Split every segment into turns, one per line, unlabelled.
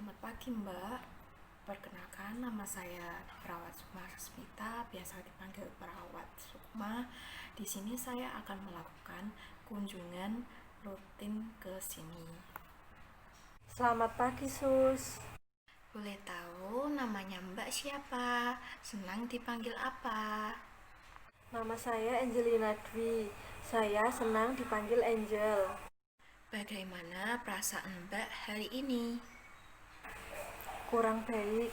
Selamat pagi Mbak, perkenalkan nama saya Perawat Sukma Resmita, biasa dipanggil Perawat Sukma. Di sini saya akan melakukan kunjungan rutin ke sini.
Selamat pagi, Sus.
Boleh tahu namanya Mbak siapa? Senang dipanggil apa?
Nama saya Angelina Dwi. Saya senang dipanggil Angel.
Bagaimana perasaan Mbak hari ini?
Kurang baik.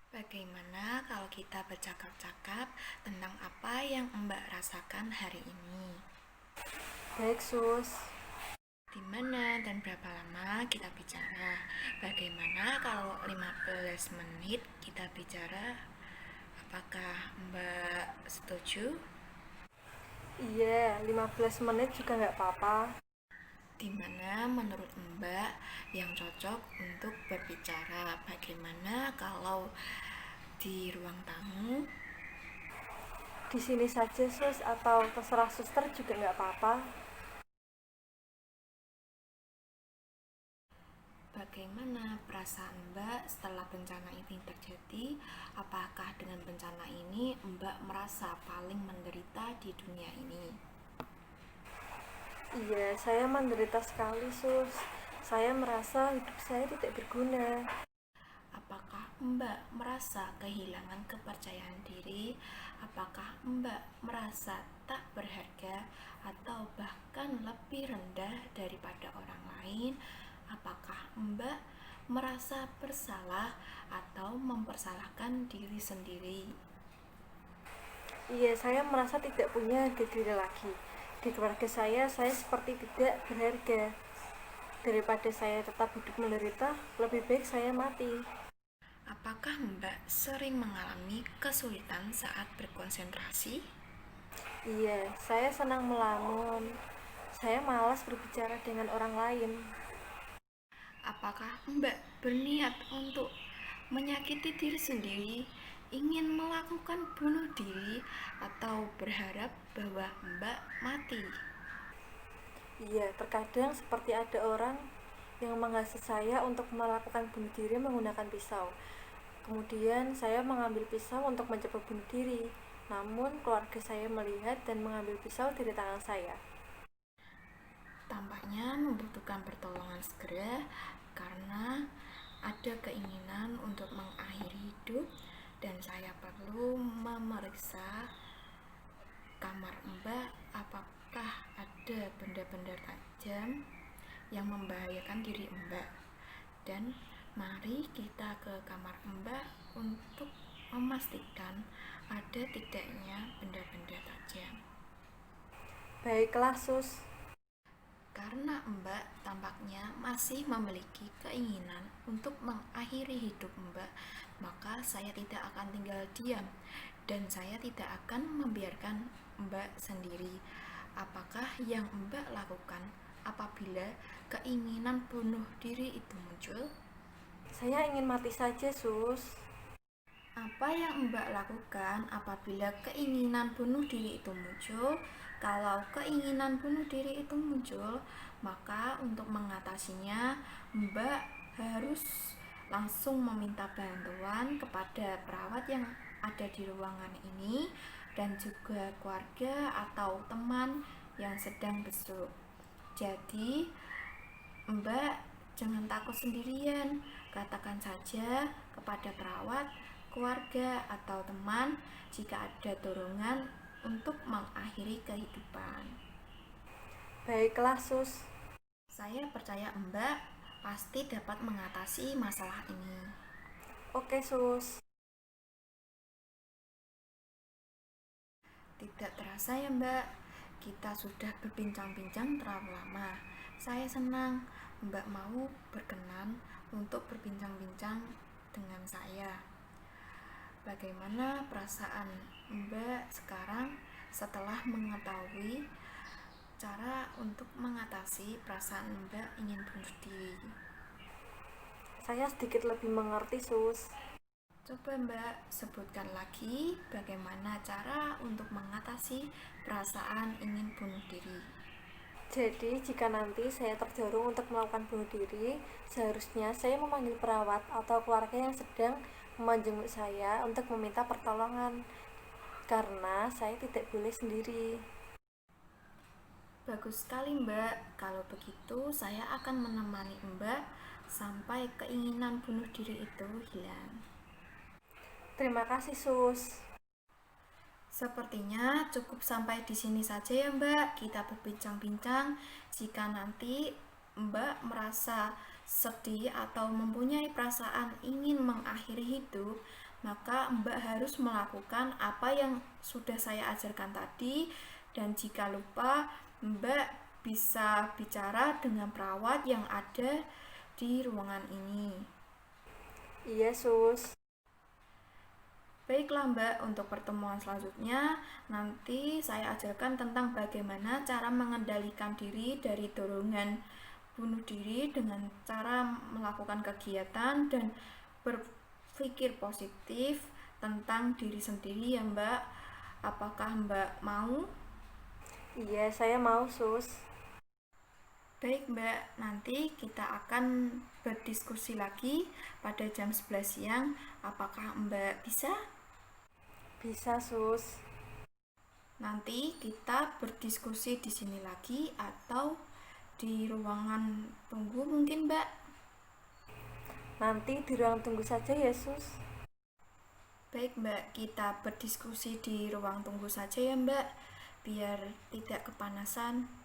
Bagaimana kalau kita bercakap-cakap tentang apa yang Mbak rasakan hari ini?
Baik, Sus.
Di mana dan berapa lama kita bicara? Bagaimana kalau 15 menit kita bicara? Apakah Mbak setuju?
Iya, 15 menit juga nggak apa-apa.
Di mana menurut Mbak yang cocok untuk berbicara? Bagaimana kalau di ruang tamu?
Di sini saja, Sus, atau terserah suster juga nggak apa-apa.
Bagaimana perasaan Mbak setelah bencana ini terjadi? Apakah dengan bencana ini Mbak merasa paling menderita di dunia ini?
Iya, saya menderita sekali, Sus. Saya merasa hidup saya tidak berguna.
Apakah Mbak merasa kehilangan kepercayaan diri? Apakah Mbak merasa tak berharga atau bahkan lebih rendah daripada orang lain? Apakah Mbak merasa bersalah atau mempersalahkan diri sendiri?
Iya, saya merasa tidak punya harga diri lagi. Di keluarga saya seperti tidak berharga. Daripada saya tetap hidup menderita, lebih baik saya mati.
Apakah Mbak sering mengalami kesulitan saat berkonsentrasi?
Iya, saya senang melamun. Saya malas berbicara dengan orang lain.
Apakah Mbak berniat untuk menyakiti diri sendiri, ingin melakukan bunuh diri, atau berharap bahwa Mbak mati?
Iya, terkadang seperti ada orang yang menghasut saya untuk melakukan bunuh diri menggunakan pisau. Kemudian saya mengambil pisau untuk mencoba bunuh diri. Namun keluarga saya melihat dan mengambil pisau dari tangan saya.
Tampaknya membutuhkan pertolongan segera karena ada keinginan untuk mengakhiri hidup dan saya perlu memeriksa kamar Mbak apakah ada benda-benda tajam yang membahayakan diri Mbak. Dan mari kita ke kamar Mbak untuk memastikan ada tidaknya benda-benda tajam.
Baiklah, Sus.
Karena Mbak tampaknya masih memiliki keinginan untuk mengakhiri hidup Mbak, maka saya tidak akan tinggal diam dan saya tidak akan membiarkan Mbak sendiri. Apakah yang Mbak lakukan apabila keinginan bunuh diri itu muncul?
Saya ingin mati saja, Sus.
Apa yang Mbak lakukan apabila keinginan bunuh diri itu muncul? Kalau keinginan bunuh diri itu muncul, maka untuk mengatasinya, Mbak harus langsung meminta bantuan kepada perawat yang ada di ruangan ini dan juga keluarga atau teman yang sedang besuk. Jadi, Mbak jangan takut sendirian, katakan saja kepada perawat, keluarga, atau teman jika ada dorongan untuk mengakhiri kehidupan.
Baiklah, Sus.
Saya percaya Mbak pasti dapat mengatasi masalah ini.
Oke, Sus.
Tidak terasa ya Mbak, kita sudah berbincang-bincang terlalu lama. Saya senang Mbak mau berkenan untuk berbincang-bincang dengan saya. Bagaimana perasaan Mbak sekarang setelah mengetahui cara untuk mengatasi perasaan Mbak ingin bunuh diri?
Saya sedikit lebih mengerti, Sus.
Coba Mbak sebutkan lagi bagaimana cara untuk mengatasi perasaan ingin bunuh diri.
Jadi, jika nanti saya terdorong untuk melakukan bunuh diri, seharusnya saya memanggil perawat atau keluarga yang sedang menjenguk saya untuk meminta pertolongan, karena saya tidak boleh sendiri.
Bagus sekali, Mbak. Kalau begitu, saya akan menemani Mbak sampai keinginan bunuh diri itu hilang.
Terima kasih, Sus.
Sepertinya cukup sampai di sini saja ya, Mbak. Kita berbincang-bincang. Jika nanti Mbak merasa sedih atau mempunyai perasaan ingin mengakhiri hidup, maka Mbak harus melakukan apa yang sudah saya ajarkan tadi. Dan jika lupa, Mbak bisa bicara dengan perawat yang ada di ruangan ini.
Iya, Sus.
Baiklah Mbak, untuk pertemuan selanjutnya nanti saya ajarkan tentang bagaimana cara mengendalikan diri dari dorongan bunuh diri dengan cara melakukan kegiatan dan berpikir positif tentang diri sendiri ya Mbak. Apakah Mbak mau?
Iya, saya mau, Sus.
Baik Mbak, nanti kita akan berdiskusi lagi pada jam 11 siang. Apakah Mbak bisa?
Bisa, Sus.
Nanti kita berdiskusi di sini lagi atau di ruangan tunggu mungkin Mbak.
Nanti di ruang tunggu saja ya, Sus.
Baik Mbak, kita berdiskusi di ruang tunggu saja ya Mbak, biar tidak kepanasan.